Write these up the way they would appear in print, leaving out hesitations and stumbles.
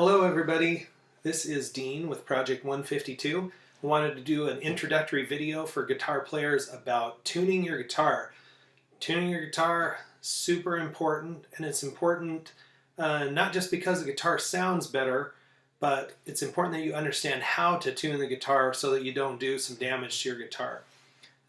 Hello everybody, this is Dean with Project 152. I wanted to do an introductory video for guitar players about tuning your guitar. Tuning your guitar, super important, and it's important not just because the guitar sounds better, but it's important that you understand how to tune the guitar so that you don't do some damage to your guitar.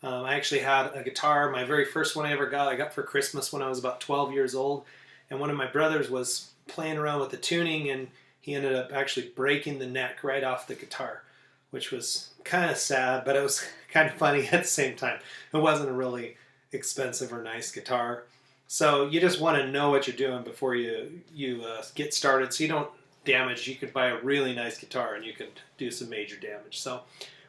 I actually had a guitar, my very first one I got for Christmas when I was about 12 years old, and one of my brothers was playing around with the tuning and he ended up actually breaking the neck right off the guitar, which was kind of sad, but it was kind of funny at the same time. It wasn't a really expensive or nice guitar. So you just want to know what you're doing before you get started so you don't damage. You could buy a really nice guitar and you could do some major damage. So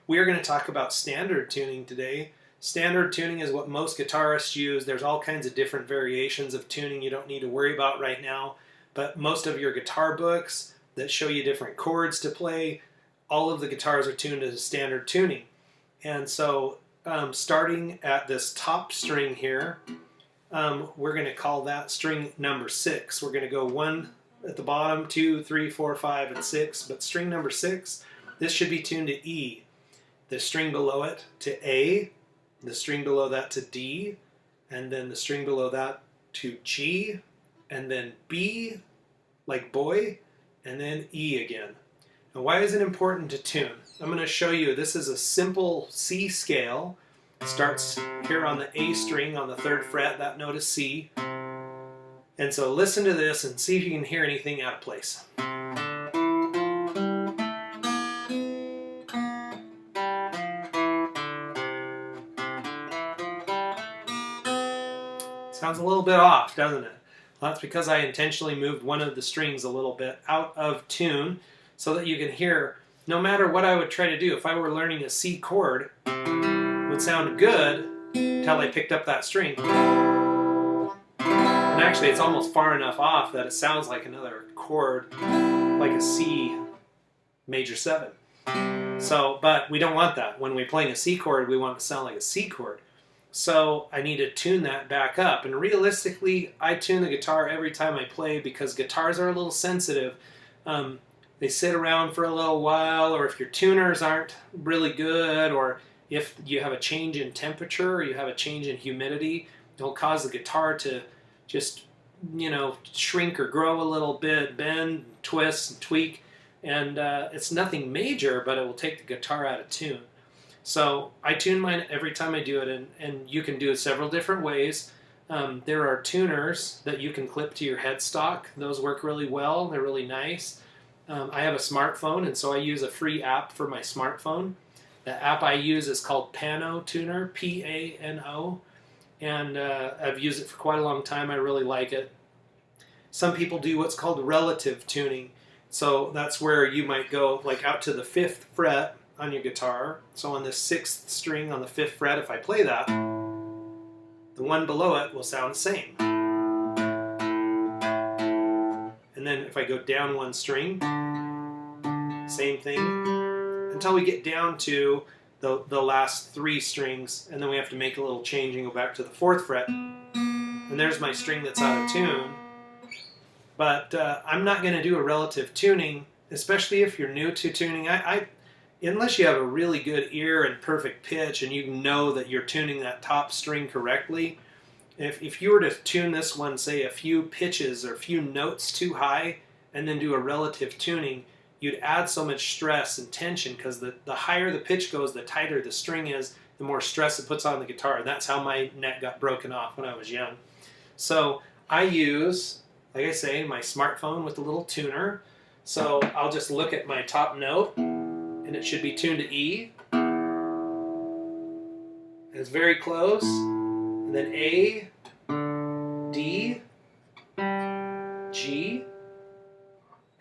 we are going to talk about standard tuning today. Standard tuning is what most guitarists use. There's all kinds of different variations of tuning you don't need to worry about right now, but most of your guitar books that show you different chords to play, all of the guitars are tuned to standard tuning. And so starting at this top string here, we're going to call that string number 6. We're going to go 1 at the bottom, 2, 3, 4, 5, and 6, but string number 6, this should be tuned to E. The string below it to A, the string below that to D, and then the string below that to G, and then B, like boy, and then E again. Now why is it important to tune? I'm going to show you, this is a simple C scale. It starts here on the A string on the 3rd fret, that note is C. And so listen to this and see if you can hear anything out of place. Sounds a little bit off, doesn't it? Well, that's because I intentionally moved one of the strings a little bit out of tune so that you can hear, no matter what I would try to do, if I were learning a C chord, it would sound good until I picked up that string. And actually it's almost far enough off that it sounds like another chord, like a C major 7. So, but we don't want that. When we're playing a C chord, we want it to sound like a C chord. So I need to tune that back up. And realistically, I tune the guitar every time I play because guitars are a little sensitive. They sit around for a little while, or if your tuners aren't really good, or if you have a change in temperature, or you have a change in humidity, it'll cause the guitar to just, shrink or grow a little bit, bend, twist, and tweak. And it's nothing major, but it will take the guitar out of tune. So I tune mine every time I do it, and you can do it several different ways. There are tuners that you can clip to your headstock. Those work really well. They're really nice. I have a smartphone, and so I use a free app for my smartphone. The app I use is called Pano Tuner, P-A-N-O, and I've used it for quite a long time. I really like it. Some people do what's called relative tuning. So that's where you might go like out to the 5th fret on your guitar. So on the 6th string on the 5th fret, if I play that, the one below it will sound the same. And then if I go down one string, same thing, until we get down to the last 3 strings, and then we have to make a little change and go back to the 4th fret. And there's my string that's out of tune. But I'm not going to do a relative tuning, especially if you're new to tuning. Unless you have a really good ear and perfect pitch and you know that you're tuning that top string correctly, if you were to tune this one, say, a few pitches or a few notes too high and then do a relative tuning, you'd add so much stress and tension because the higher the pitch goes, the tighter the string is, the more stress it puts on the guitar. And that's how my neck got broken off when I was young. So I use, like I say, my smartphone with a little tuner. So I'll just look at my top note, and it should be tuned to E. And it's very close. And then A, D, G.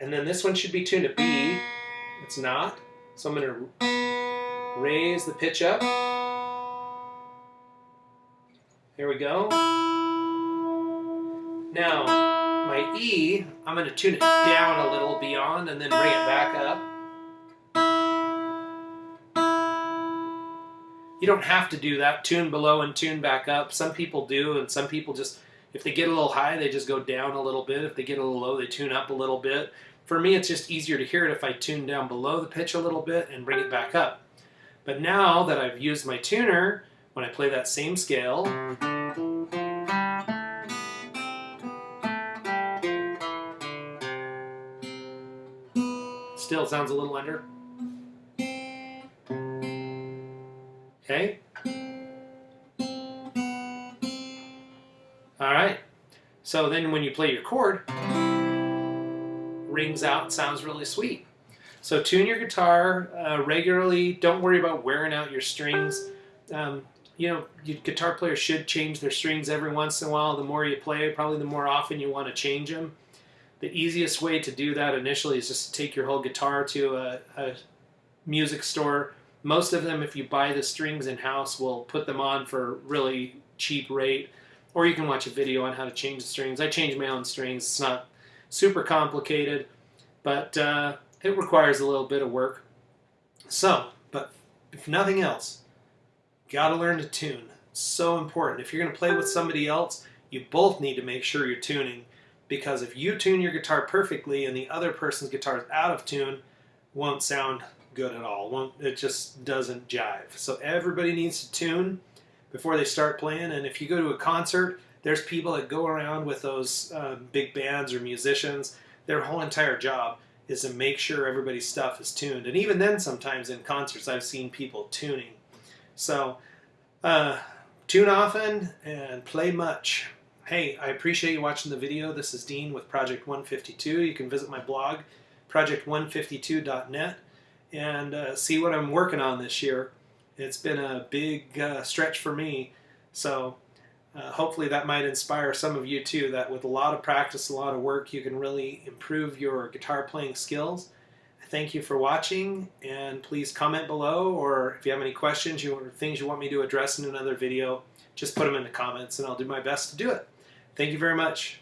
And then this one should be tuned to B. It's not. So I'm going to raise the pitch up. Here we go. Now, my E, I'm going to tune it down a little beyond and then bring it back up. You don't have to do that, tune below and tune back up. Some people do, and some people just, if they get a little high, they just go down a little bit. If they get a little low, they tune up a little bit. for me, it's just easier to hear it if I tune down below the pitch a little bit and bring it back up. But now that I've used my tuner, when I play that same scale, still sounds a little under. Okay. All right. So then when you play your chord, rings out, sounds really sweet. So tune your guitar regularly. Don't worry about wearing out your strings. You know, guitar players should change their strings every once in a while. The more you play, probably the more often you want to change them. The easiest way to do that initially is just to take your whole guitar to a music store. Most of them, if you buy the strings in-house, will put them on for really cheap rate. Or you can watch a video on how to change the strings. I change my own strings. It's not super complicated, but it requires a little bit of work. So, but if nothing else, you got to learn to tune. It's so important. If you're going to play with somebody else, you both need to make sure you're tuning, because if you tune your guitar perfectly and the other person's guitar is out of tune, it won't sound good at all. It just doesn't jive. So everybody needs to tune before they start playing. And if you go to a concert, there's people that go around with those big bands or musicians. Their whole entire job is to make sure everybody's stuff is tuned. And even then, sometimes in concerts, I've seen people tuning. So tune often and play much. Hey, I appreciate you watching the video. This is Dean with Project 152. You can visit my blog, project152.net, and see what I'm working on this year. It's been a big stretch for me, so hopefully that might inspire some of you too, that with a lot of practice, a lot of work, you can really improve your guitar playing skills. Thank you for watching, and please comment below, or if you have any questions or things you want me to address in another video, just put them in the comments and I'll do my best to do it. Thank you very much.